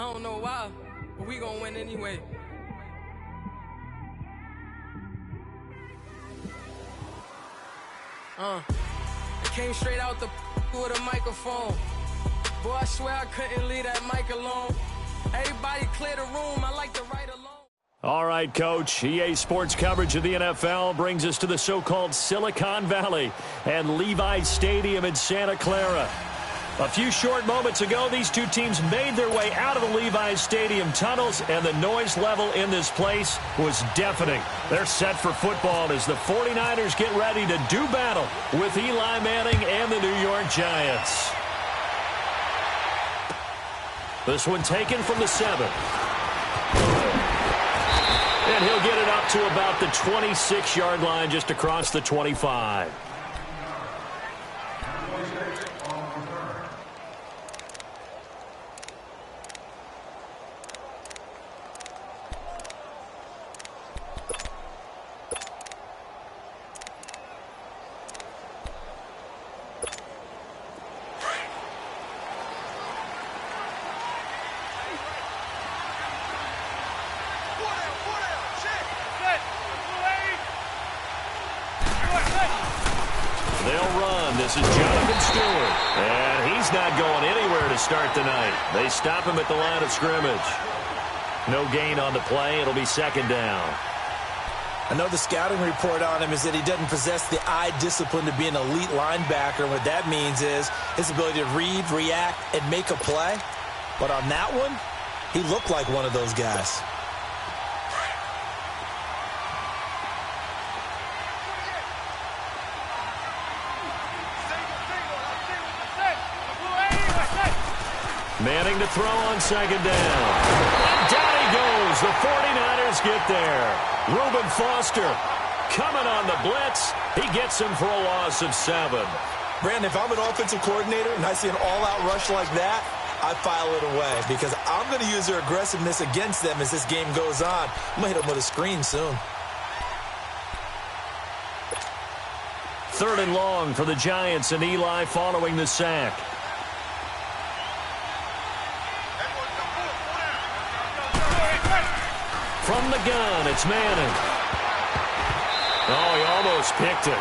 I don't know why, but we gonna win anyway. I came straight out the with a microphone. Boy, I swear I couldn't leave that mic alone. Everybody clear the room, I like to write alone. All right, Coach. EA Sports coverage of the NFL brings us to the so-called Silicon Valley and Levi's Stadium in Santa Clara. A few short moments ago, these two teams made their way out of the Levi's Stadium tunnels, and the noise level in this place was deafening. They're set for football as the 49ers get ready to do battle with Eli Manning and the New York Giants. This one taken from the 7. And he'll get it up to about the 26-yard line, just across the 25. This is Jonathan Stewart, and he's not going anywhere to start the night. They stop him at the line of scrimmage. No gain on the play. It'll be second down. I know the scouting report on him is that he doesn't possess the eye discipline to be an elite linebacker. What that means is his ability to read, react, and make a play. But on that one, he looked like one of those guys. Manning to throw on second down. And down he goes. The 49ers get there. Reuben Foster coming on the blitz. He gets him for a loss of 7. Brandon, if I'm an offensive coordinator and I see an all-out rush like that, I file it away because I'm going to use their aggressiveness against them as this game goes on. I'm going to hit them with a screen soon. 3rd and long for the Giants, and Eli following the sack. From the gun, it's Manning. Oh, he almost picked it.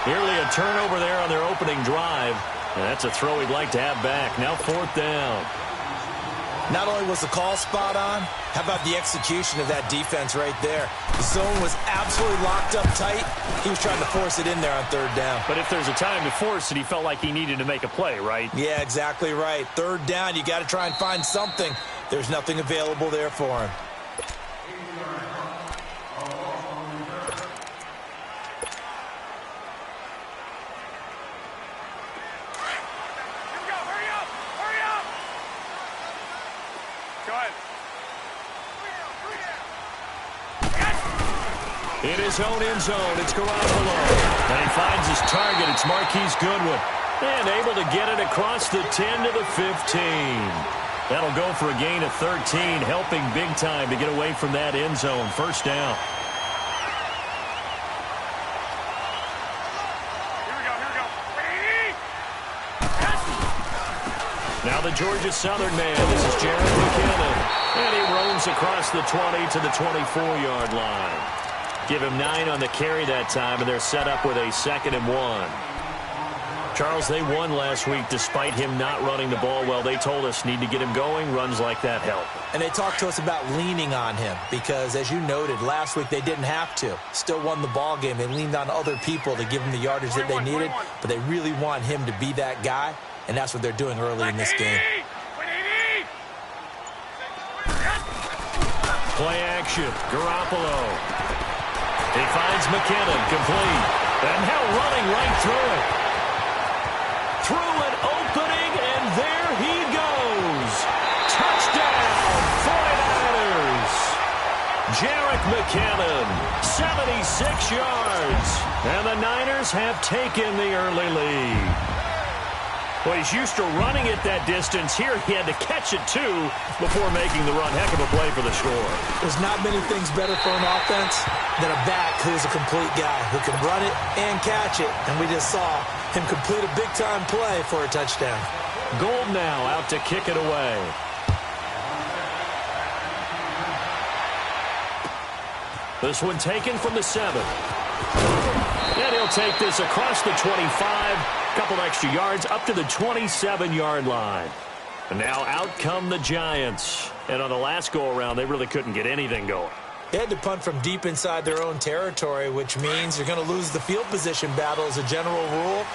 Nearly a turnover there on their opening drive. And that's a throw he'd like to have back. Now 4th down. Not only was the call spot on, how about the execution of that defense right there? The zone was absolutely locked up tight. He was trying to force it in there on 3rd down. But if there's a time to force it, he felt like he needed to make a play, right? Yeah, exactly right. 3rd down, you got to try and find something. There's nothing available there for him. In his own end zone, it's Garoppolo. And he finds his target. It's Marquise Goodwin. And able to get it across the 10 to the 15. That'll go for a gain of 13, helping big time to get away from that end zone. 1st down. Now the Georgia Southern man. This is Jared McKinnon. And he roams across the 20 to the 24-yard line. Give him 9 on the carry that time, and they're set up with a 2nd and 1. Charles, they won last week despite him not running the ball well. They told us need to get him going. Runs like that help. And they talked to us about leaning on him because, as you noted, last week they didn't have to. Still won the ball game. They leaned on other people to give them the yardage that they needed, but they really want him to be that guy, and that's what they're doing early in this game. Play action. Garoppolo. He finds McKinnon, complete. And now running right through it. Through an opening, and there he goes. Touchdown, 49ers. Jerick McKinnon, 76 yards. And the Niners have taken the early lead. Well, he's used to running it that distance. Here he had to catch it, too, before making the run. Heck of a play for the score. There's not many things better for an offense than a back who's a complete guy who can run it and catch it. And we just saw him complete a big-time play for a touchdown. Gold now out to kick it away. This one taken from the 7. And he'll take this across the 25. Couple extra yards up to the 27-yard line. And now out come the Giants. And on the last go-around, they really couldn't get anything going. They had to punt from deep inside their own territory, which means you're going to lose the field position battle as a general rule.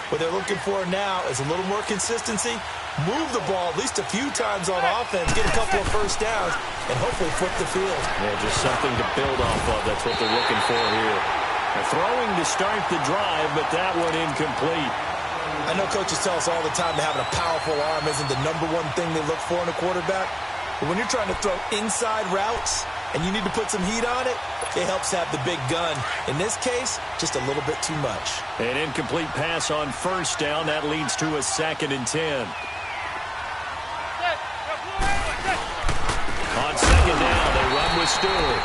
What they're looking for now is a little more consistency, move the ball at least a few times on offense, get a couple of first downs, and hopefully flip the field. Yeah, just something to build off of. That's what they're looking for here. They're throwing to start the drive, but that one incomplete. I know coaches tell us all the time that having a powerful arm isn't the number one thing they look for in a quarterback. But when you're trying to throw inside routes and you need to put some heat on it, it helps have the big gun. In this case, just a little bit too much. An incomplete pass on first down. That leads to a 2nd and 10. On 2nd down, they run with Stewart.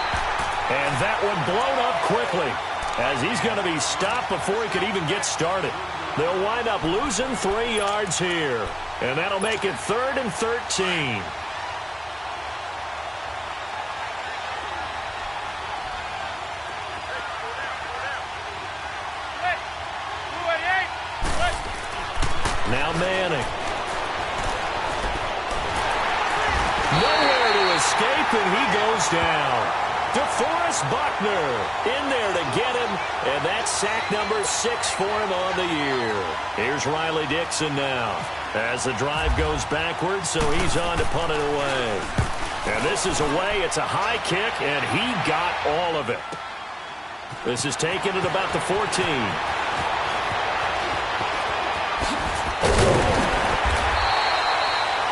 And that one blown up quickly as he's going to be stopped before he could even get started. They'll wind up losing 3 yards here. And that'll make it 3rd and 13. Now Manning. Nowhere to escape, and he goes down. DeForest Buckner in there to get him, and that's sack number 6 for him on the year. Here's Riley Dixon now as the drive goes backwards, so he's on to punt it away. And this is away. It's a high kick, and he got all of it. This is taken at about the 14.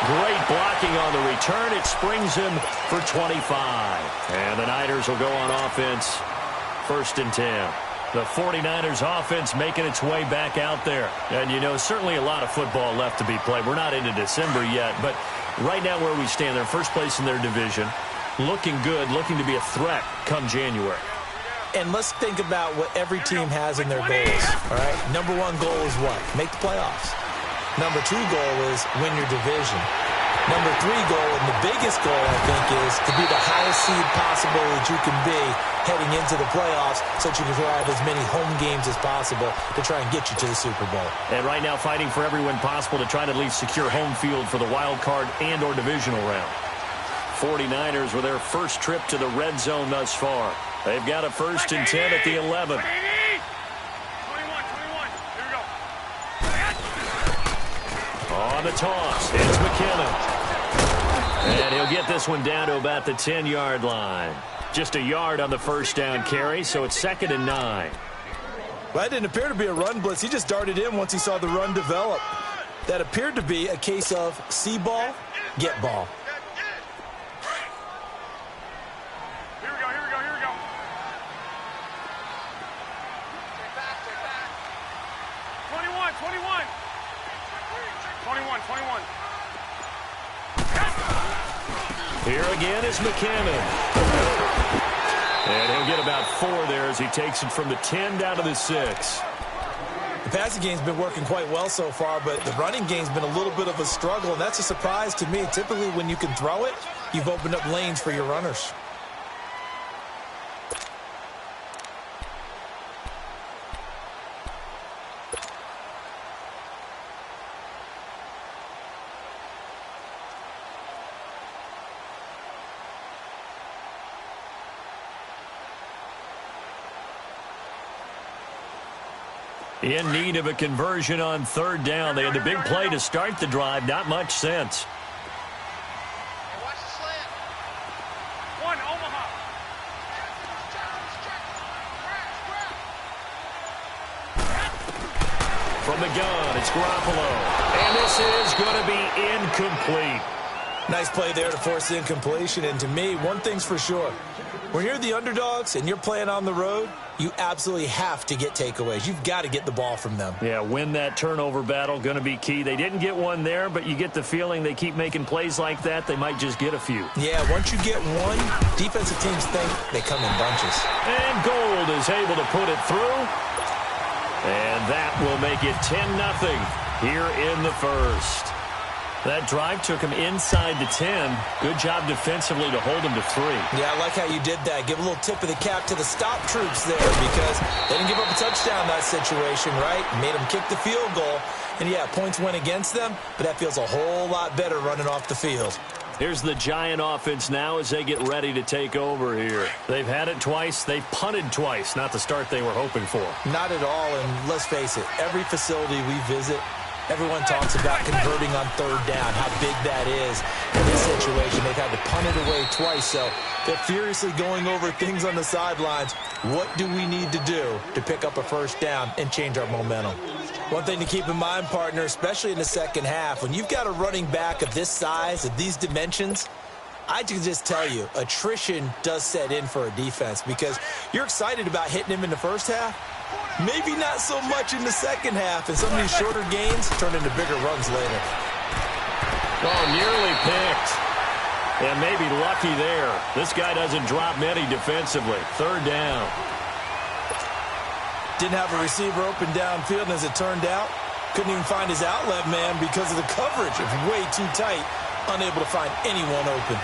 Great blocking on the return. It springs him for 25. And the Niners will go on offense. 1st and 10. The 49ers offense making its way back out there. And, you know, certainly a lot of football left to be played. We're not into December yet. But right now where we stand, they're first place in their division. Looking good, looking to be a threat come January. And let's think about what every team has in their goals. All right, number 1 goal is what? Make the playoffs. Number 2 goal is win your division. Number 3 goal, and the biggest goal, I think, is to be the highest seed possible that you can be heading into the playoffs so that you can have as many home games as possible to try and get you to the Super Bowl. And right now fighting for every win possible to try to at least secure home field for the wild card and or divisional round. 49ers with their first trip to the red zone thus far. They've got a 1st and 10 at the 11. On the toss, it's McKinnon. And he'll get this one down to about the 10-yard line. Just a yard on the first down carry, so it's 2nd and 9. Well, that didn't appear to be a run blitz. He just darted in once he saw the run develop. That appeared to be a case of see ball, get ball. Here we go. 21. Here again is McKinnon. And he'll get about 4 there as he takes it from the 10 down to the 6. The passing game's been working quite well so far, but the running game's been a little bit of a struggle, and that's a surprise to me. Typically, when you can throw it, you've opened up lanes for your runners. In need of a conversion on 3rd down. They had the big play to start the drive. Not much sense. Watch the slant. 1, Omaha. From the gun, it's Garoppolo. And this is going to be incomplete. Nice play there to force the incompletion. And to me, one thing's for sure. When you're the underdogs and you're playing on the road, you absolutely have to get takeaways. You've got to get the ball from them. Yeah, win that turnover battle, going to be key. They didn't get one there, but you get the feeling they keep making plays like that, they might just get a few. Yeah, once you get one, defensive teams think they come in bunches. And Gold is able to put it through. And that will make it 10-0 here in the first. That drive took him inside the 10. Good job defensively to hold him to 3. Yeah, I like how you did that. Give a little tip of the cap to the stop troops there because they didn't give up a touchdown in that situation, right? Made them kick the field goal. And, yeah, points went against them, but that feels a whole lot better running off the field. Here's the Giant offense now as they get ready to take over here. They've had it twice. They've punted twice. Not the start they were hoping for. Not at all, and let's face it, every facility we visit, everyone talks about converting on third down, how big that is. In this situation, they've had to punt it away twice, so they're furiously going over things on the sidelines. What do we need to do to pick up a first down and change our momentum? One thing to keep in mind, partner, especially in the second half, when you've got a running back of this size, of these dimensions, I can just tell you, attrition does set in for a defense because you're excited about hitting him in the first half. Maybe not so much in the second half, and some of these shorter gains turn into bigger runs later. Oh, nearly picked. And maybe lucky there. This guy doesn't drop many defensively. Third down. Didn't have a receiver open downfield, and as it turned out, couldn't even find his outlet man because of the coverage. It was way too tight, unable to find anyone open.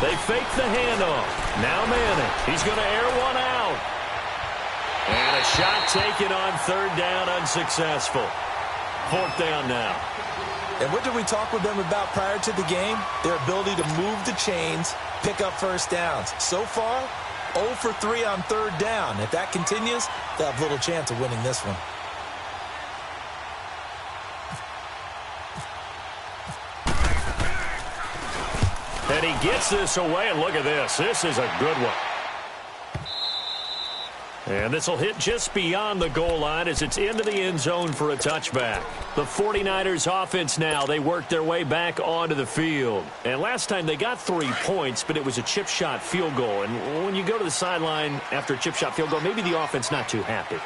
They fake the handoff. Now Manning. He's going to air one out. And a shot taken on third down, unsuccessful. Fourth down now. And what did we talk with them about prior to the game? Their ability to move the chains, pick up first downs. So far, 0 for 3 on third down. If that continues, they'll have little chance of winning this one. And he gets this away, and look at this. This is a good one. And this will hit just beyond the goal line as it's into the end zone for a touchback. The 49ers offense now, they worked their way back onto the field. And last time they got 3 points, but it was a chip shot field goal. And when you go to the sideline after a chip shot field goal, maybe the offense not too happy.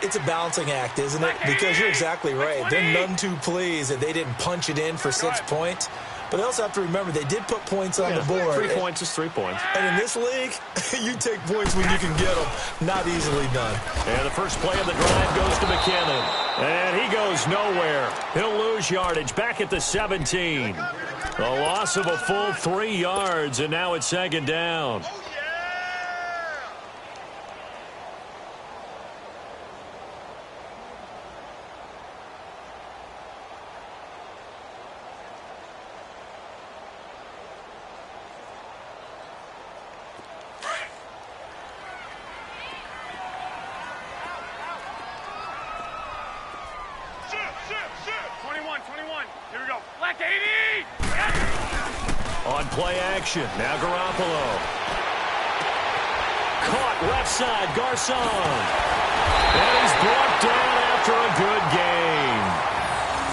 It's a balancing act, isn't it? Because you're exactly right. They're none too pleased that they didn't punch it in for 6 points. But they also have to remember they did put points on the board. 3 points is 3 points. And in this league, you take points when you can get them. Not easily done. And the first play of the drive goes to McKinnon. And he goes nowhere. He'll lose yardage back at the 17. A loss of a full 3 yards, and now it's second down. On play action, now Garoppolo. Caught left side, Garcon. And he's brought down after a good gain.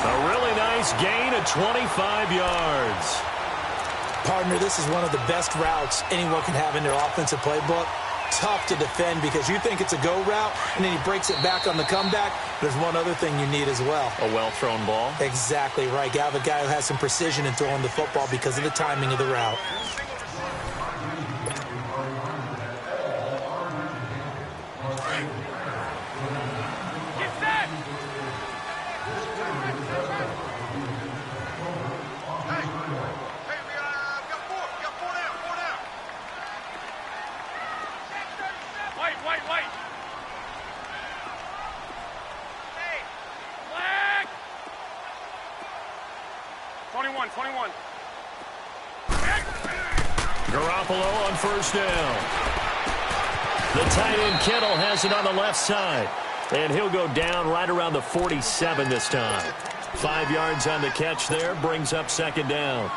A really nice gain of 25 yards. Partner, this is one of the best routes anyone can have in their offensive playbook. Tough to defend because you think it's a go route, and then he breaks it back on the comeback. There's one other thing you need as well. A well-thrown ball. Exactly right. You have a guy who has some precision in throwing the football because of the timing of the route. Wait. Hey. Flag. 21. Garoppolo on first down. The tight end Kittle has it on the left side. And he'll go down right around the 47 this time. 5 yards on the catch there, brings up second down.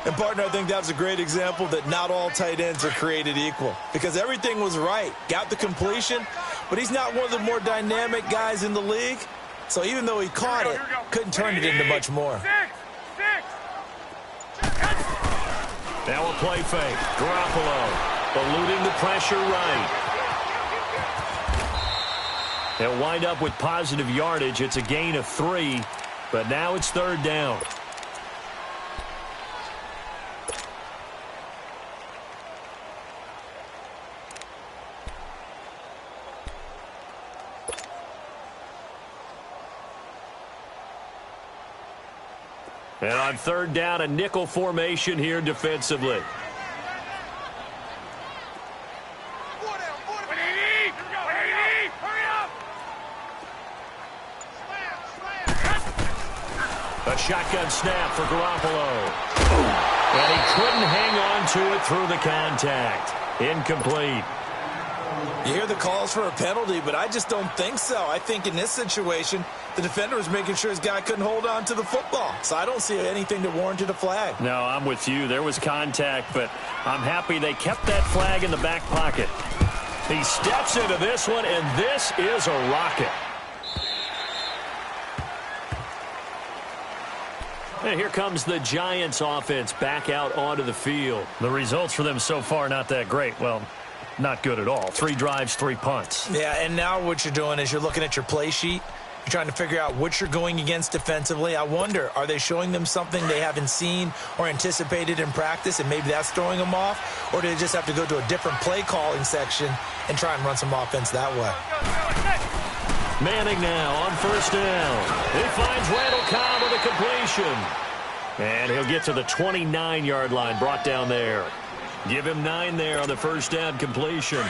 And, partner, I think that's a great example that not all tight ends are created equal because everything was right. Got the completion, but he's not one of the more dynamic guys in the league. So even though he caught it, couldn't turn it into much more. Now a play fake. Garoppolo eluding the pressure right. They'll wind up with positive yardage. It's a gain of 3, but now it's third down. And on third down, a nickel formation here defensively. A shotgun snap for Garoppolo. And he couldn't hang on to it through the contact. Incomplete. You hear the calls for a penalty, but I just don't think so. I think in this situation, the defender was making sure his guy couldn't hold on to the football. So I don't see anything that warranted a flag. No, I'm with you. There was contact, but I'm happy they kept that flag in the back pocket. He steps into this one, and this is a rocket. And here comes the Giants offense back out onto the field. The results for them so far not that great. Well, not good at all. 3 drives, 3 punts. Yeah, and now what you're doing is you're looking at your play sheet. You're trying to figure out what you're going against defensively. I wonder, are they showing them something they haven't seen or anticipated in practice, and maybe that's throwing them off? Or do they just have to go to a different play calling section and try and run some offense that way? Manning now on first down. He finds Randall Cobb with a completion. And he'll get to the 29-yard line, brought down there. Give him 9 there on the first down completion.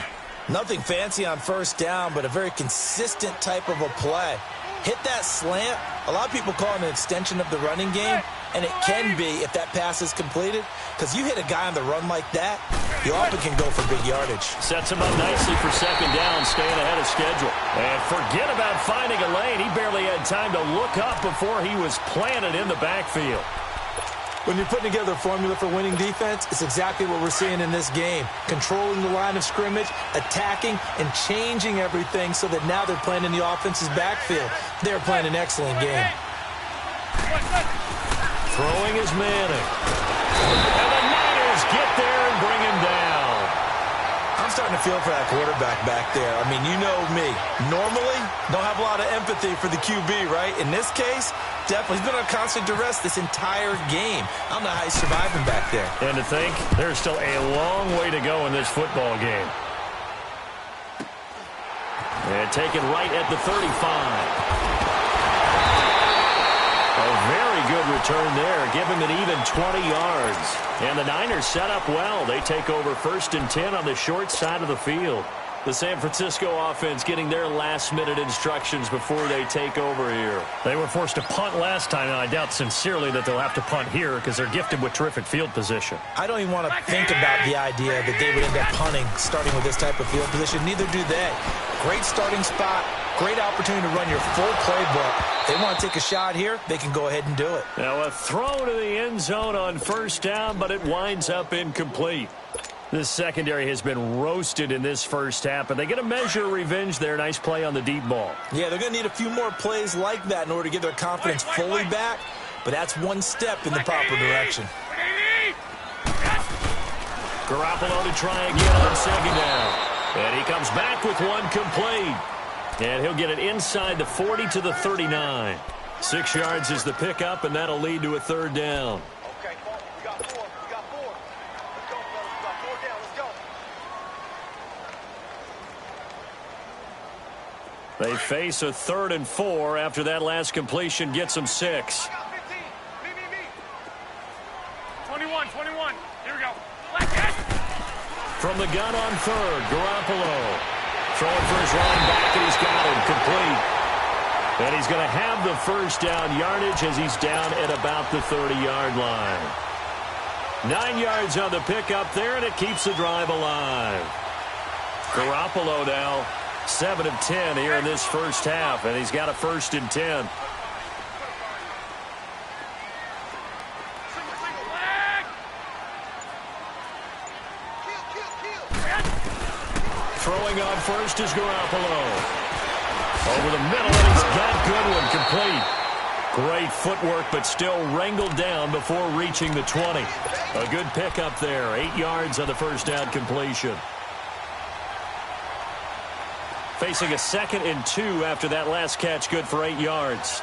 Nothing fancy on first down, but a very consistent type of a play. Hit that slant. A lot of people call it an extension of the running game, and it can be if that pass is completed, because you hit a guy on the run like that, you often can go for big yardage. Sets him up nicely for second down, staying ahead of schedule. And forget about finding a lane. He barely had time to look up before he was planted in the backfield. When you're putting together a formula for winning defense, it's exactly what we're seeing in this game. Controlling the line of scrimmage, attacking, and changing everything so that now they're playing in the offense's backfield. They're playing an excellent game. Throwing is Manning. And the Niners get there and bring him down. I'm starting to feel for that quarterback back there. I mean, you know me. Normally, don't have a lot of empathy for the QB, right? In this case, definitely. He's been on constant duress this entire game. I don't know how he's surviving back there. And to think, there's still a long way to go in this football game. And taken right at the 35. A very good return there. Give him an even 20 yards. And the Niners set up well. They take over 1st and 10 on the short side of the field. The San Francisco offense getting their last-minute instructions before they take over here. They were forced to punt last time, and I doubt sincerely that they'll have to punt here because they're gifted with terrific field position. I don't even want to think about the idea that they would end up punting starting with this type of field position. Neither do they. Great starting spot, great opportunity to run your full playbook. They want to take a shot here, they can go ahead and do it. Now a throw to the end zone on first down, but it winds up incomplete. This secondary has been roasted in this first half, but they get a measure of revenge there. Nice play on the deep ball. Yeah, they're going to need a few more plays like that in order to get their confidence fully back, but that's one step in the proper direction. Garoppolo to try again on second down. And he comes back with one complete. And he'll get it inside the 40 to the 39. 6 yards is the pickup, and that'll lead to a third down. Okay, we got 4. We got 4. Let's go, fellas. We got 4 down. Let's go. They face a 3rd and 4 after that last completion gets them 6. I got 15. Me. 21. Here we go. Let's get. From the gun on 3rd, Garoppolo. Throwing for his running back, and he's got him complete. And he's going to have the first down yardage as he's down at about the 30-yard line. 9 yards on the pickup there, and it keeps the drive alive. Garoppolo now 7 of 10 here in this first half, and he's got a 1st and 10. Throwing on first is Garoppolo. Over the middle, and he's got Goodwin complete. Great footwork, but still wrangled down before reaching the 20. A good pickup there. 8 yards on the first down completion. Facing a 2nd and 2 after that last catch, good for 8 yards.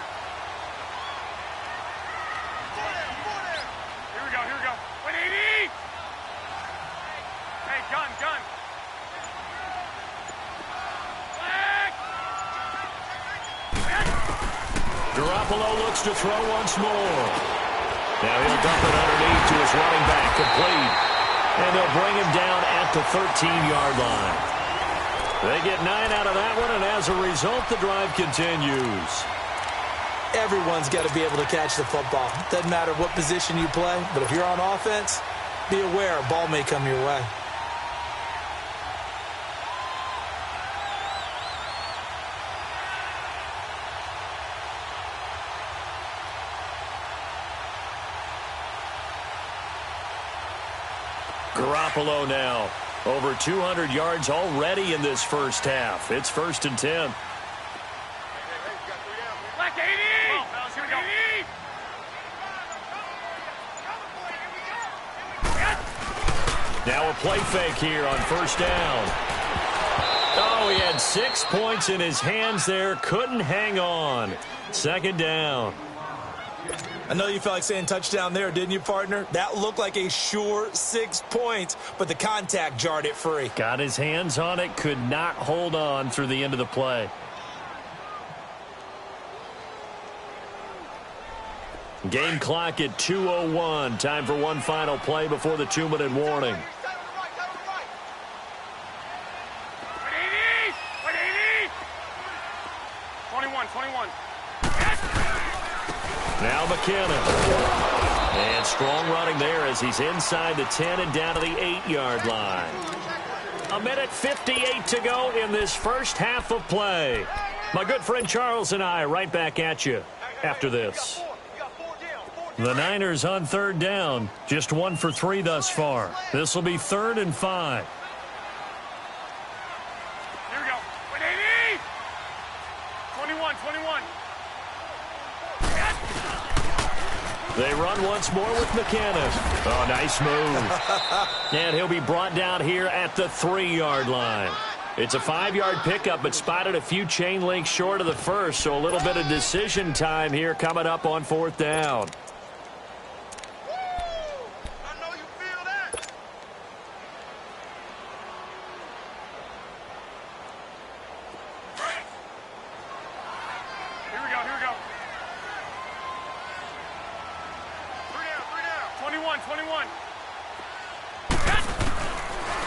Here we go. 180. Hey, gun. Garoppolo looks to throw once more. Now he'll dump it underneath to his running back, complete. And they'll bring him down at the 13-yard line. They get 9 out of that one, and as a result, the drive continues. Everyone's got to be able to catch the football. Doesn't matter what position you play, but if you're on offense, be aware a ball may come your way. Garoppolo now. Over 200 yards already in this first half. It's 1st and 10. Now a play fake here on 1st down. Oh, he had 6 points in his hands there. Couldn't hang on. 2nd down. I know you felt like saying touchdown there, didn't you, partner? That looked like a sure 6 points, but the contact jarred it free. Got his hands on it, could not hold on through the end of the play. Game clock at 2:01. Time for one final play before the 2-minute warning. Now McKinnon. And strong running there as he's inside the 10 and down to the 8-yard line. 1:58 to go in this first half of play. My good friend Charles and I right back at you after this. The Niners on 3rd down. Just 1 for 3 thus far. This will be 3rd and 5. Here we go. 21. They run once more with McKinnon. Oh, nice move. And he'll be brought down here at the 3-yard line. It's a 5-yard pickup, but spotted a few chain links short of the first, so a little bit of decision time here coming up on 4th down. Here we go. 21.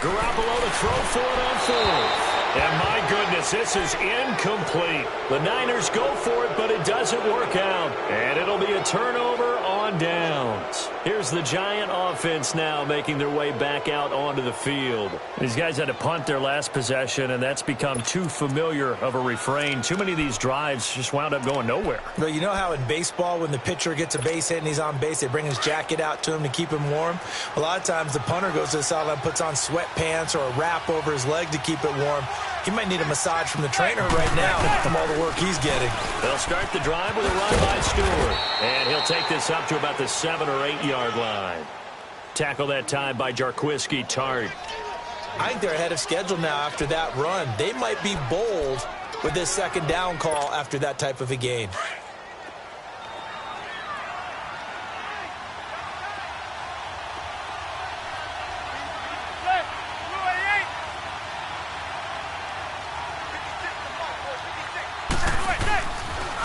Garoppolo to throw for it on 4th. And my goodness, this is incomplete. The Niners go for it, but it doesn't work out. And it'll be a turnover on downs. Here's the Giant offense now making their way back out onto the field. These guys had to punt their last possession, and that's become too familiar of a refrain. Too many of these drives just wound up going nowhere. Well, you know how in baseball when the pitcher gets a base hit and he's on base, they bring his jacket out to him to keep him warm? A lot of times the punter goes to the sideline, puts on sweatpants or a wrap over his leg to keep it warm. He might need a massage from the trainer right now from all the work he's getting. They'll start the drive with a run by Stewart. And he'll take this up to about the 7 or 8-yard line. Tackle that time by Jarquiski Tart. I think they're ahead of schedule now after that run. They might be bold with this 2nd down call after that type of a gain.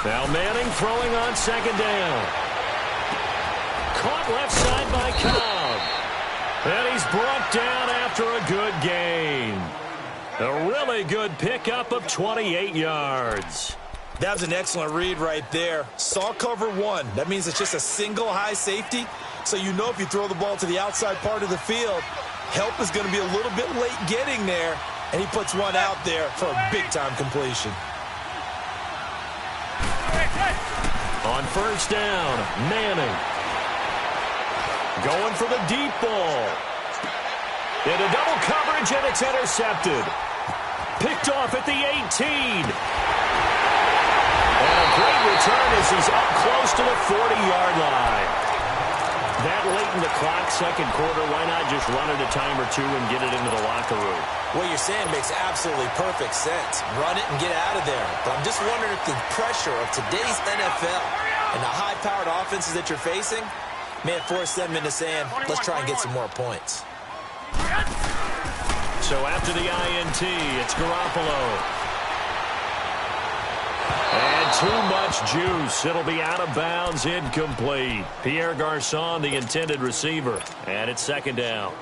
Now Manning throwing on 2nd down. Caught left side by Cobb. And he's brought down after a good gain. A really good pickup of 28 yards. That was an excellent read right there. Saw cover 1. That means it's just a single high safety. So you know if you throw the ball to the outside part of the field, help is going to be a little bit late getting there. And he puts one out there for a big-time completion. On 1st down, Manning. Going for the deep ball. Into double coverage, and it's intercepted. Picked off at the 18. And a great return as he's up close to the 40-yard line. That late in the clock, 2nd quarter, why not just run it a time or 2 and get it into the locker room? What you're saying makes absolutely perfect sense. Run it and get out of there. But I'm just wondering if the pressure of today's NFL and the high-powered offenses that you're facing may have forced them into saying, let's try and get some more points. So after the INT, it's Garoppolo. And too much juice. It'll be out of bounds, incomplete. Pierre Garçon, the intended receiver. And it's second down.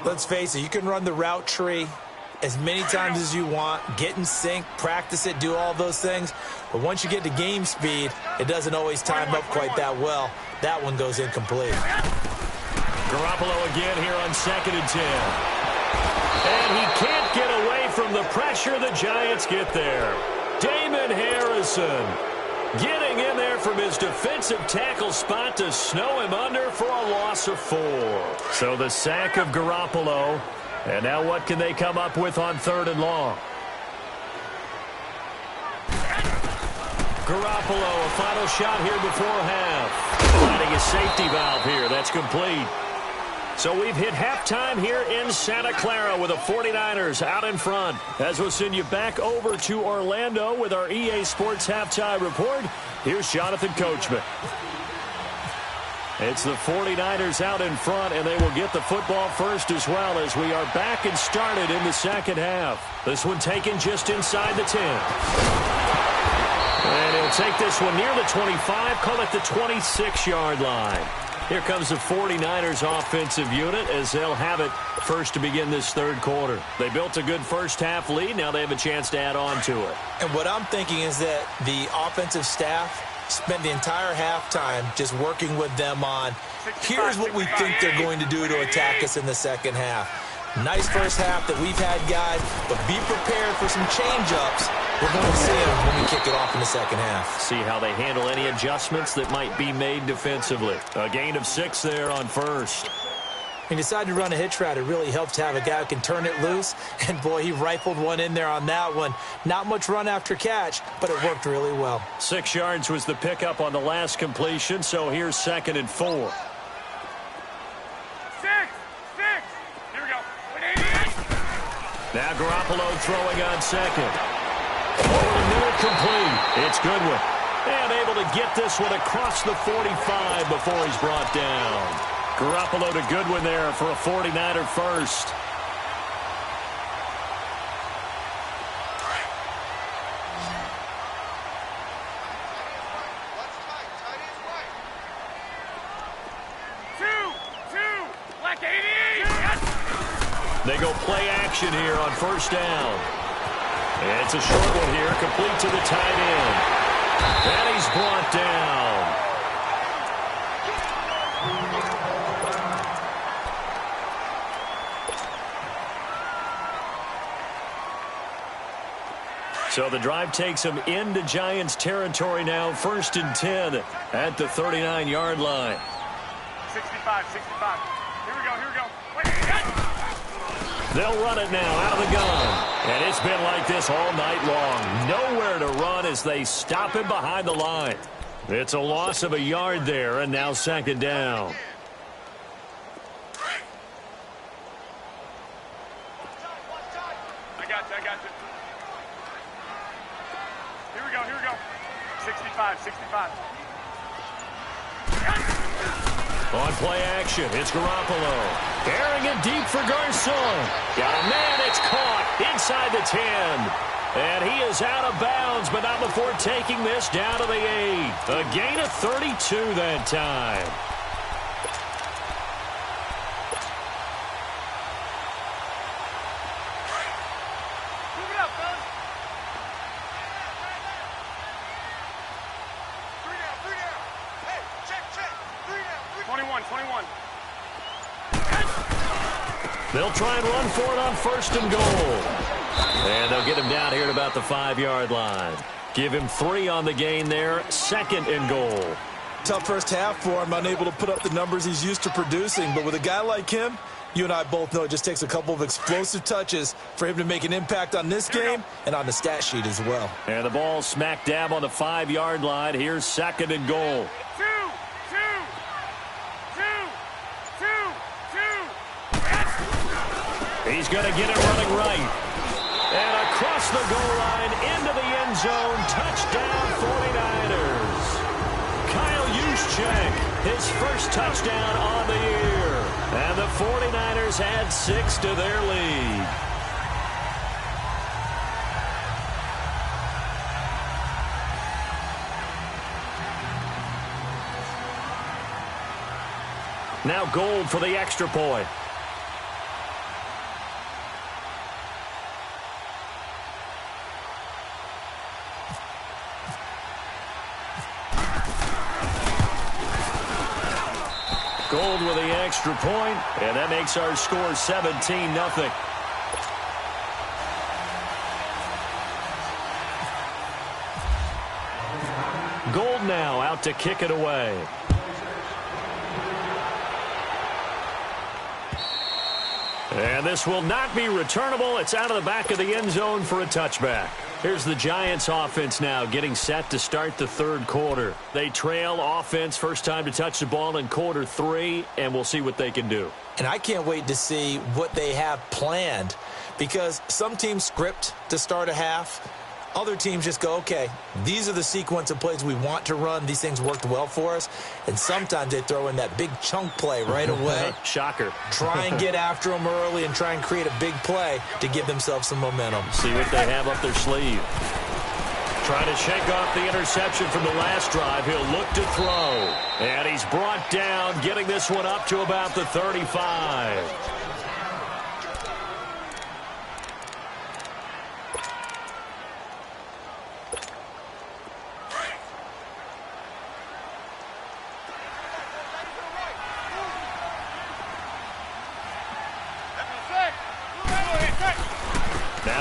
Let's face it, you can run the route tree as many times as you want, get in sync, practice it, do all those things. But once you get to game speed, it doesn't always time up quite that well. That one goes incomplete. Garoppolo again here on 2nd and 10. And he can't get away from the pressure. The Giants get there. Damon Harrison getting in there from his defensive tackle spot to snow him under for a loss of 4. So the sack of Garoppolo. And now what can they come up with on 3rd and long? Garoppolo, a final shot here before half. Finding a safety valve here. That's complete. So we've hit halftime here in Santa Clara with the 49ers out in front. As we'll send you back over to Orlando with our EA Sports Halftime Report, here's Jonathan Coachman. It's the 49ers out in front, and they will get the football first as well as we are back and started in the second half. This one taken just inside the 10. And he'll take this one near the 25, call it the 26-yard line. Here comes the 49ers offensive unit as they'll have it first to begin this 3rd quarter. They built a good first-half lead. Now they have a chance to add on to it. And what I'm thinking is that the offensive staff spend the entire halftime just working with them on, here's what we think they're going to do to attack us in the second half. Nice first half that we've had, guys, but be prepared for some change-ups. We're going to see them when we kick it off in the second half. See how they handle any adjustments that might be made defensively. A gain of 6 there on first. He decided to run a hitch route. It really helps to have a guy who can turn it loose. And, boy, he rifled one in there on that one. Not much run after catch, but it worked really well. 6 yards was the pickup on the last completion, so here's 2nd and 4. 6. Here we go. Now Garoppolo throwing on 2nd. Over the middle, complete. It's Goodwin. And able to get this one across the 45 before he's brought down. Garoppolo to Goodwin there for a 49er first. Black 88. Yes. They go play action here on first down. And it's a short one here, complete to the tight end. And he's brought down. So the drive takes him into Giants territory now. 1st and 10 at the 39-yard line. 65. Here we go. They'll run it now out of the gun. And it's been like this all night long. Nowhere to run as they stop him behind the line. It's a loss of a yard there, and now 2nd down. I got you. Here we go. 65. On play action, it's Garoppolo. Bearing it deep for Garçon. Got a man, it's caught inside the 10. And he is out of bounds, but not before taking this down to the 8. A gain of 32 that time. Move it up, fellas. 3 down. Hey, check. 3 down. 21. They'll try and run for it on 1st and goal. And they'll get him down here at about the 5-yard line. Give him 3 on the gain there. 2nd and goal. Tough first half for him, unable to put up the numbers he's used to producing. But with a guy like him, you and I both know it just takes a couple of explosive touches for him to make an impact on this game and on the stat sheet as well. And the ball smack dab on the 5-yard line. Here's 2nd and goal. 2. He's going to get it running right. And across the goal line into the end zone. Touchdown 49ers. Kyle Juszczyk, his first touchdown on the year. And the 49ers add 6 to their lead. Now Gold for the extra point. Gold with the extra point, and that makes our score 17-0. Gold now out to kick it away. And this will not be returnable. It's out of the back of the end zone for a touchback. Here's the Giants offense now getting set to start the third quarter. They trail offense first time to touch the ball in quarter 3, and we'll see what they can do. And I can't wait to see what they have planned, because some teams script to start a half. Other teams just go, okay, these are the sequence of plays we want to run. These things worked well for us. And sometimes they throw in that big chunk play right away. Shocker. Try and get after them early and try and create a big play to give themselves some momentum. See what they have up their sleeve. Trying to shake off the interception from the last drive. He'll look to throw. And he's brought down, getting this one up to about the 35.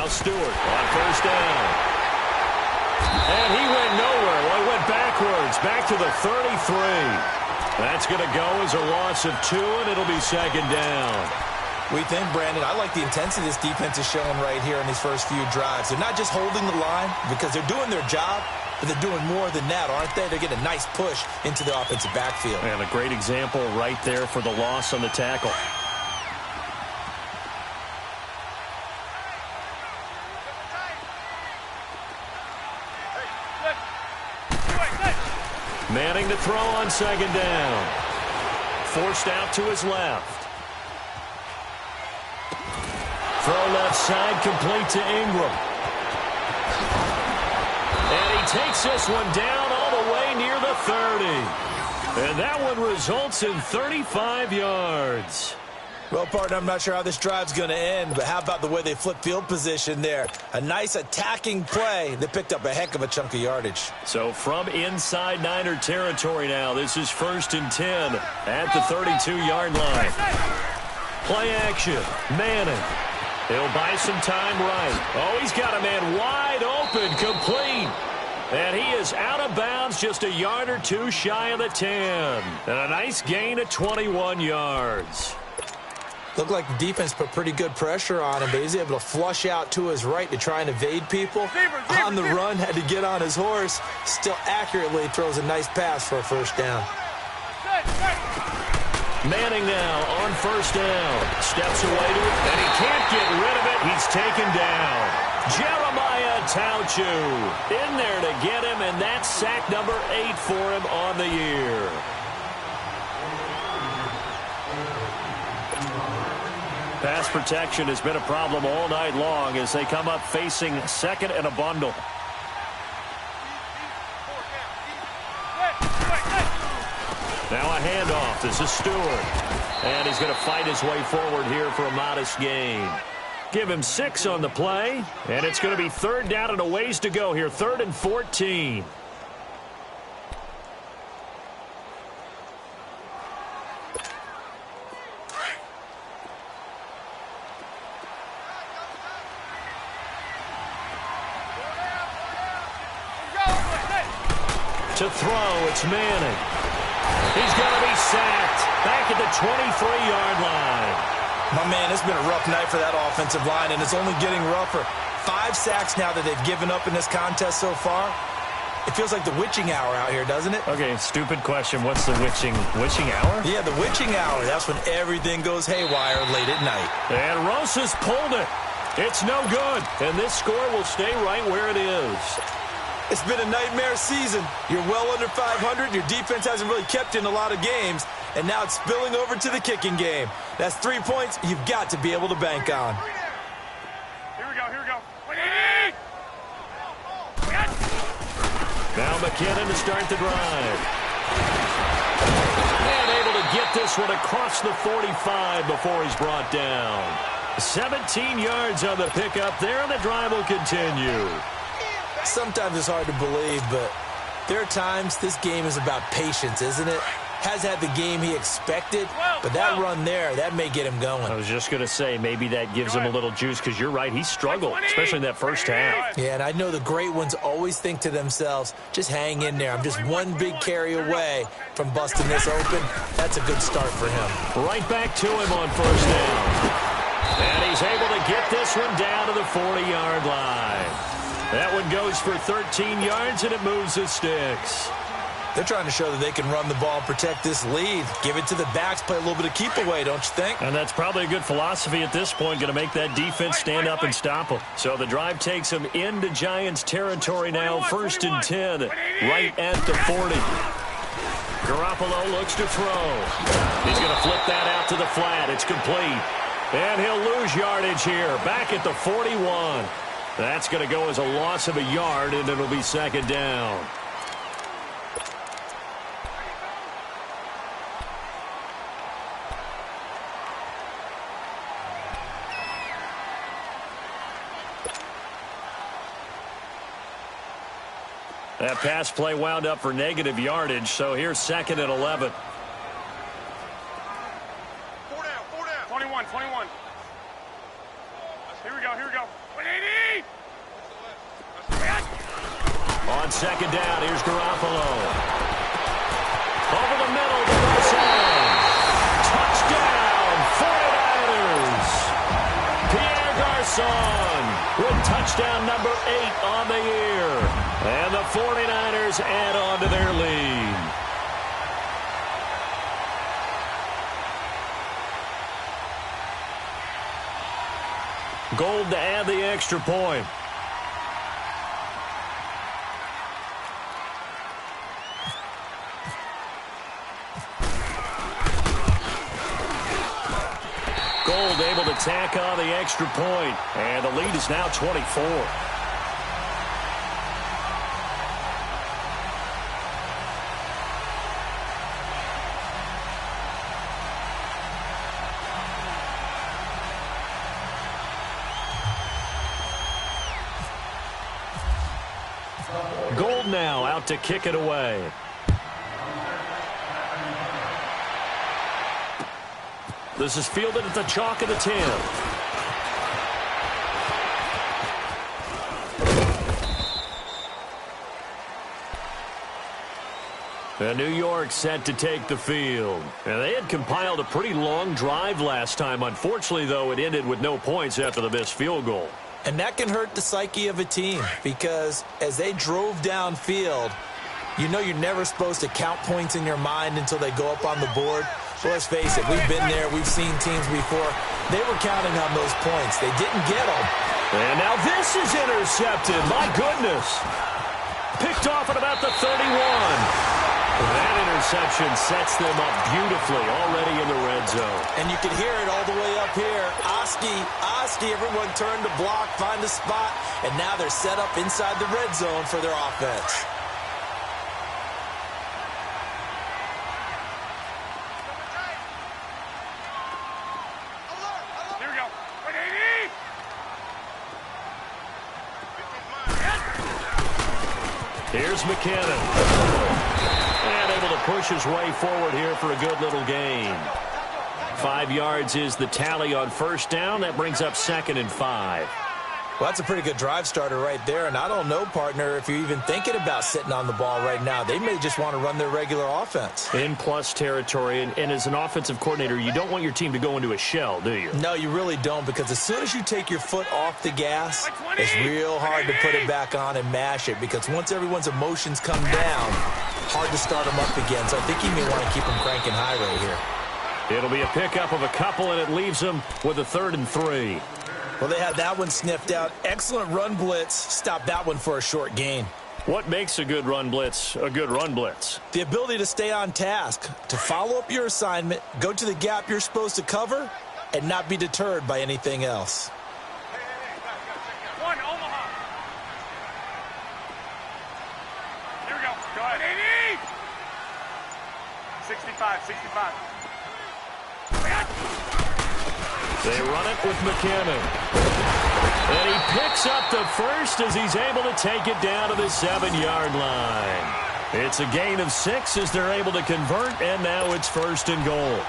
Stewart on first down. And he went nowhere. Well, he went backwards, back to the 33. That's going to go as a loss of 2, and it'll be second down. We think, Brandon, I like the intensity this defense is showing right here in these first few drives. They're not just holding the line because they're doing their job, but they're doing more than that, aren't they? They're getting a nice push into the offensive backfield. And a great example right there for the loss on the tackle. Manning to throw on second down. Forced out to his left. Throw left side, complete to Ingram. And he takes this one down all the way near the 30. And that one results in 35 yards. Well, partner, I'm not sure how this drive's going to end, but how about the way they flip field position there? A nice attacking play that picked up a heck of a chunk of yardage. So from inside Niner territory now, this is 1st and 10 at the 32-yard line. Play action. Manning. He'll buy some time right. Oh, he's got a man wide open, complete. And he is out of bounds, just a yard or two shy of the 10. And a nice gain of 21 yards. Looked like the defense put pretty good pressure on him, but he's able to flush out to his right to try and evade people. On the run, had to get on his horse. Still accurately throws a nice pass for a first down. Manning now on first down. Steps away to it, and he can't get rid of it. He's taken down. Jeremiah Tauchu in there to get him, and that's sack number 8 for him on the year. Pass protection has been a problem all night long as they come up facing second and a bundle. Now a handoff. This is Stewart. And he's going to fight his way forward here for a modest gain. Give him 6 on the play. And it's going to be 3rd down and a ways to go here. 3rd and 14. To throw, it's Manning. He's going to be sacked back at the 23-yard line. My man, it's been a rough night for that offensive line, and it's only getting rougher. 5 sacks now that they've given up in this contest so far. It feels like the witching hour out here, doesn't it? Okay, stupid question. What's the witching hour? Yeah, the witching hour. That's when everything goes haywire late at night. And Rosas pulled it. It's no good. And this score will stay right where it is. It's been a nightmare season. You're well under 500. Your defense hasn't really kept in a lot of games. And now it's spilling over to the kicking game. That's 3 points you've got to be able to bank on. Here we go. Now McKinnon to start the drive. And able to get this one across the 45 before he's brought down. 17 yards on the pickup there, and the drive will continue. Sometimes it's hard to believe, but there are times this game is about patience, isn't it? Has had the game he expected, but that run there, that may get him going. I was just going to say, maybe that gives him a little juice, because you're right, he struggled, especially in that first half. Yeah, and I know the great ones always think to themselves, just hang in there. I'm just one big carry away from busting this open. That's a good start for him. Right back to him on first down. And he's able to get this one down to the 40-yard line. That one goes for 13 yards, and it moves the sticks. They're trying to show that they can run the ball and protect this lead. Give it to the backs, play a little bit of keep away, don't you think? And that's probably a good philosophy at this point, going to make that defense stand up and stop them. So the drive takes them into Giants territory now, 1st and 10, right at the 40. Garoppolo looks to throw. He's going to flip that out to the flat. It's complete. And he'll lose yardage here, back at the 41. That's going to go as a loss of a yard, and it'll be 2nd down. That pass play wound up for negative yardage, so here's 2nd and 11. 4 down. 21. Here we go. 180! On 2nd down, here's Garoppolo. Over the middle to Garcon. Touchdown, 49ers! Pierre Garcon with touchdown number 8 on the year. And the 49ers add on to their lead. Gold to add the extra point. Gold able to tack on the extra point, and the lead is now 24. Gold now out to kick it away. This is fielded at the chalk of the 10. And New York set to take the field. And they had compiled a pretty long drive last time. Unfortunately, though, it ended with no points after the missed field goal. And that can hurt the psyche of a team because as they drove downfield, you know you're never supposed to count points in your mind until they go up on the board. So let's face it, we've been there, we've seen teams before. They were counting on those points. They didn't get them. And now this is intercepted. My goodness. Picked off at about the 31. That interception sets them up beautifully already in the red zone. And you can hear it all the way up here. Oski, everyone turned to block, find a spot, and now they're set up inside the red zone for their offense. Here we go. 180! Here's McKinnon. And able to push his way forward here for a good little gain. 5 yards is the tally on first down. That brings up 2nd and 5. Well, that's a pretty good drive starter right there. And I don't know, partner, if you're even thinking about sitting on the ball right now. They may just want to run their regular offense. In plus territory. And as an offensive coordinator, you don't want your team to go into a shell, do you? No, you really don't, because as soon as you take your foot off the gas, it's real hard to put it back on and mash it, because once everyone's emotions come down, hard to start them up again. So I think you may want to keep them cranking high right here. It'll be a pickup of a couple, and it leaves them with a 3rd and 3. Well, they had that one sniffed out. Excellent run blitz. Stopped that one for a short gain. What makes a good run blitz a good run blitz? The ability to stay on task, to follow up your assignment, go to the gap you're supposed to cover, and not be deterred by anything else. One, Omaha. Here we go. Go ahead. 80! 65, 65. They run it with McKinnon. And he picks up the first as he's able to take it down to the 7-yard line. It's a gain of 6 as they're able to convert, and now it's 1st and goal.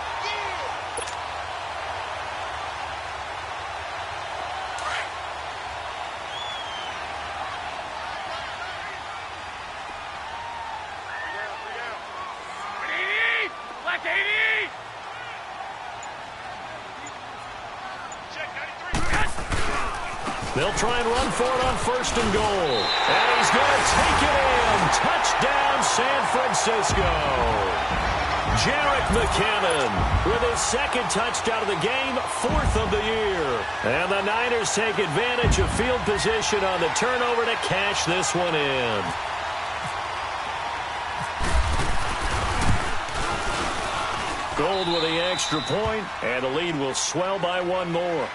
They'll try and run for it on 1st and goal. And he's going to take it in. Touchdown, San Francisco. Jerick McKinnon with his 2nd touchdown of the game, 4th of the year. And the Niners take advantage of field position on the turnover to cash this one in. Gold with the extra point, and the lead will swell by 1 more.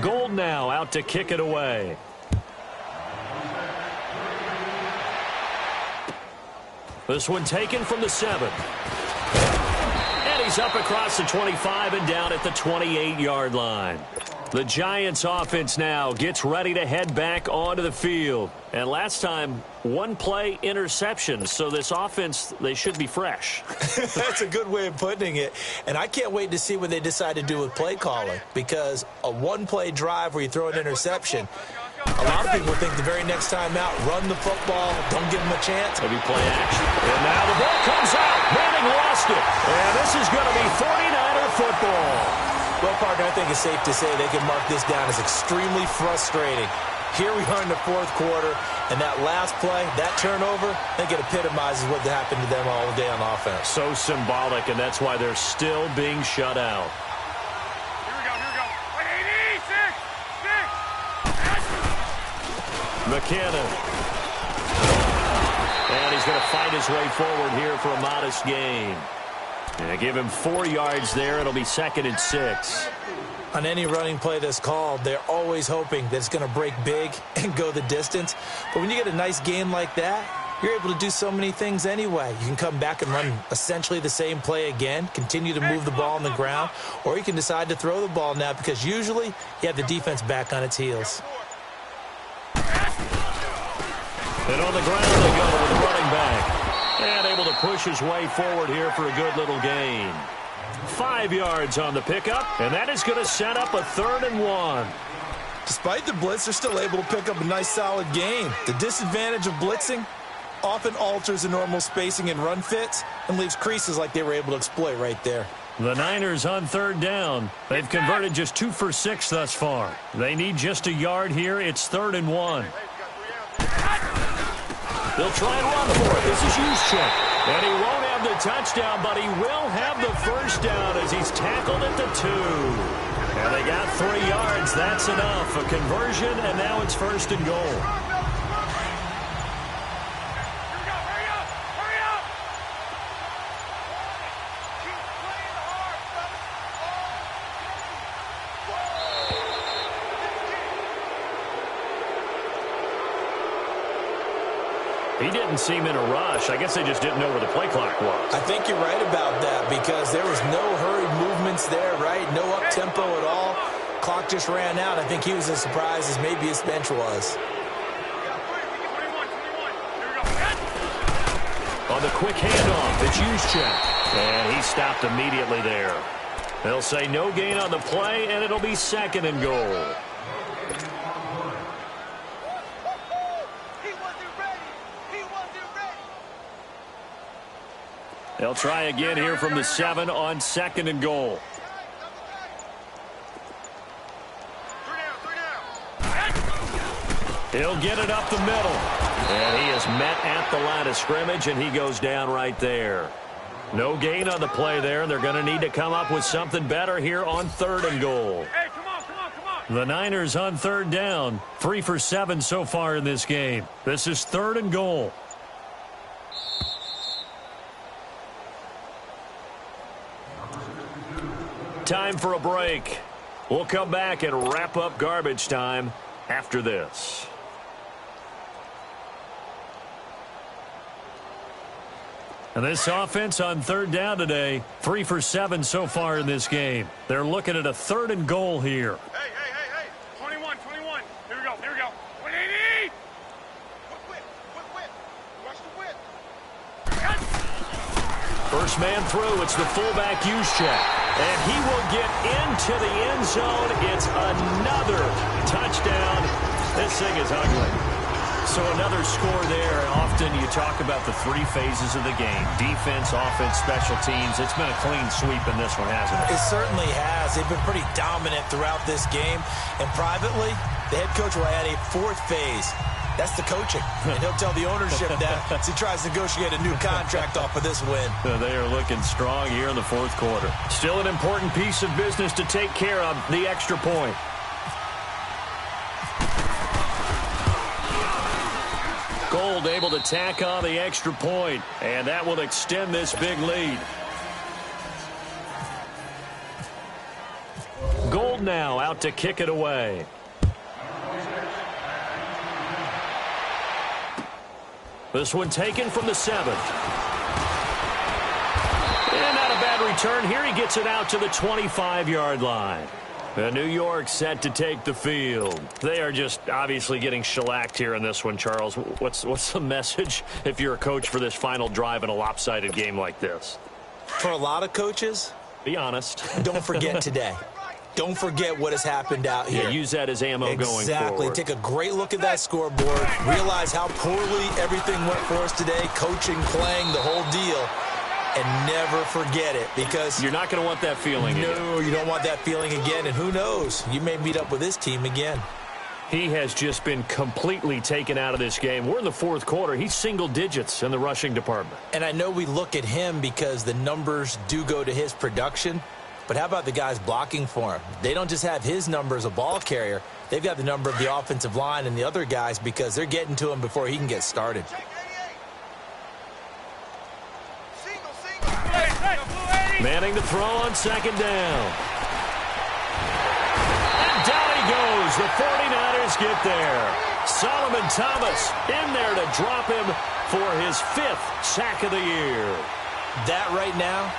Gold now out to kick it away. This one taken from the 7. And he's up across the 25 and down at the 28-yard line. The Giants offense now gets ready to head back onto the field. And last time, 1-play interception. So this offense, they should be fresh. That's a good way of putting it. And I can't wait to see what they decide to do with play calling. Because a 1-play drive where you throw an interception, a lot of people think the very next time out, run the football, don't give them a chance. Maybe play action. And now the ball comes out. Manning lost it. And this is going to be 49er football. Well, partner, I think it's safe to say they can mark this down as extremely frustrating. Here we are in the 4th quarter, and that last play, that turnover, I think it epitomizes what happened to them all day on offense. So symbolic, and that's why they're still being shut out. Here we go. Wait, 86, 6. McKinnon. And he's going to fight his way forward here for a modest gain. And I give him 4 yards there. It'll be 2nd and 6. On any running play that's called, they're always hoping that it's going to break big and go the distance. But when you get a nice gain like that, you're able to do so many things anyway. You can come back and run essentially the same play again, continue to move the ball on the ground, or you can decide to throw the ball now because usually you have the defense back on its heels. And on the ground they go with the running back. And able to push his way forward here for a good little gain. 5 yards on the pickup, and that is going to set up a 3rd and 1. Despite the blitz, they're still able to pick up a nice solid gain. The disadvantage of blitzing often alters the normal spacing and run fits and leaves creases like they were able to exploit right there. The Niners on 3rd down. They've converted just 2 for 6 thus far. They need just a yard here. It's 3rd and 1. They'll try and run for it. This is Juszczyk. And he won't have the touchdown, but he will have the 1st down as he's tackled at the 2. And they got 3 yards. That's enough. A conversion, and now it's 1st and goal. He didn't seem in a rush. I guess they just didn't know where the play clock was. I think you're right about that because there was no hurried movements there, right? No up-tempo at all. Clock just ran out. I think he was as surprised as maybe his bench was. 21. On the quick handoff, it's Juszczyk. And he stopped immediately there. They'll say no gain on the play, and it'll be 2nd and goal. They'll try again here from the 7 on 2nd and goal. He'll get it up the middle. And he is met at the line of scrimmage, and he goes down right there. No gain on the play there, and they're going to need to come up with something better here on 3rd and goal. Hey, come on. The Niners on 3rd down. 3 for 7 so far in this game. This is 3rd and goal. Time for a break. We'll come back and wrap up garbage time after this. And this offense on third down today, 3 for 7 so far in this game. They're looking at a 3rd and goal here. Hey. 21. Here we go. 180. Quick. Rush the width. First man through, it's the fullback Juszczyk. And he will get into the end zone. It's another touchdown. This thing is ugly. So another score there. Often you talk about the 3 phases of the game. Defense, offense, special teams. It's been a clean sweep in this one, hasn't it? It certainly has. They've been pretty dominant throughout this game. And privately, the head coach will add a 4th phase. That's the coaching. And he'll tell the ownership that as he tries to negotiate a new contract off of this win. They are looking strong here in the 4th quarter. Still an important piece of business to take care of, the extra point. Gold able to tack on the extra point, and that will extend this big lead. Gold now out to kick it away. This one taken from the 7th. And not a bad return here. He gets it out to the 25-yard line. New York set to take the field. They are just obviously getting shellacked here in this one, Charles. What's the message if you're a coach for this final drive in a lopsided game like this? For a lot of coaches, be honest. Don't forget today. Don't forget what has happened out here. Yeah, use that as ammo going forward. Exactly. Take a great look at that scoreboard. Realize how poorly everything went for us today. Coaching, playing, the whole deal. And never forget it, because you're not going to want that feeling again. No, you don't want that feeling again. And who knows? You may meet up with this team again. He has just been completely taken out of this game. We're in the 4th quarter. He's single digits in the rushing department. And I know we look at him because the numbers do go to his production. But how about the guys blocking for him? They don't just have his number as a ball carrier. They've got the number of the offensive line and the other guys because they're getting to him before he can get started. Manning to throw on 2nd down. And down he goes. The 49ers get there. Solomon Thomas in there to drop him for his 5th sack of the year. That right now,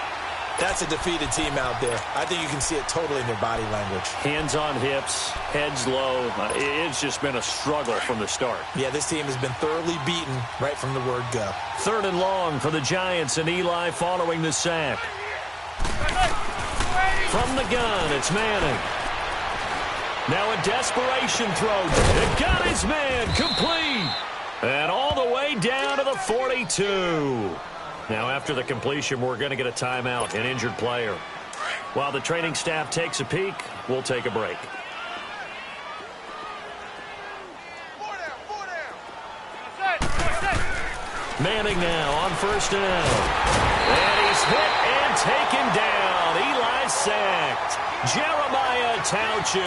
that's a defeated team out there. I think you can see it totally in their body language. Hands on hips, heads low. It's just been a struggle from the start. Yeah, this team has been thoroughly beaten right from the word go. 3rd and long for the Giants, and Eli following the sack. From the gun, it's Manning. Now a desperation throw. It got his man complete. And all the way down to the 42. Now after the completion, we're going to get a timeout, an injured player. While the training staff takes a peek, we'll take a break. Manning now on 1st down. And he's hit and taken down. Eli sacked. Jeremiah Tauchu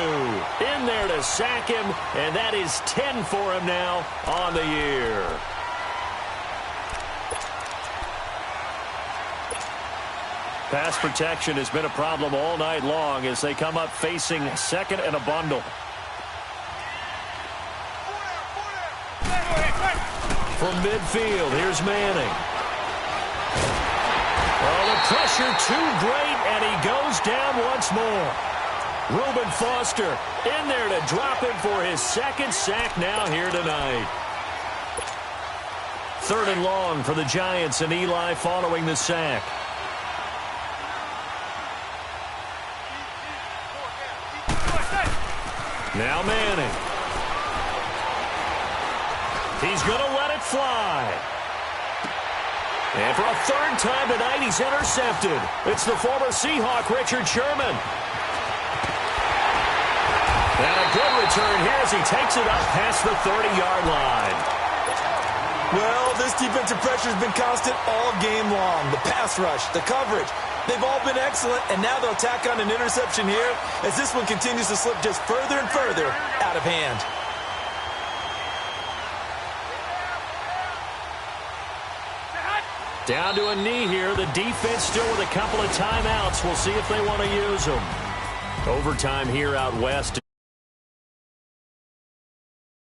in there to sack him, and that is 10 for him now on the year. Pass protection has been a problem all night long as they come up facing 2nd and a bundle. From midfield, here's Manning. Oh, the pressure too great, and he goes down once more. Reuben Foster in there to drop him for his 2nd sack now here tonight. 3rd and long for the Giants, and Eli following the sack. Now Manning. He's going to let it fly. And for a 3rd time tonight, he's intercepted. It's the former Seahawk, Richard Sherman. And a good return here as he takes it up past the 30-yard line. Well, this defensive pressure has been constant all game long. The pass rush, the coverage, they've all been excellent, and now they'll tack on an interception here as this one continues to slip just further and further out of hand. Down to a knee here. The defense still with a couple of timeouts. We'll see if they want to use them. Overtime here out west.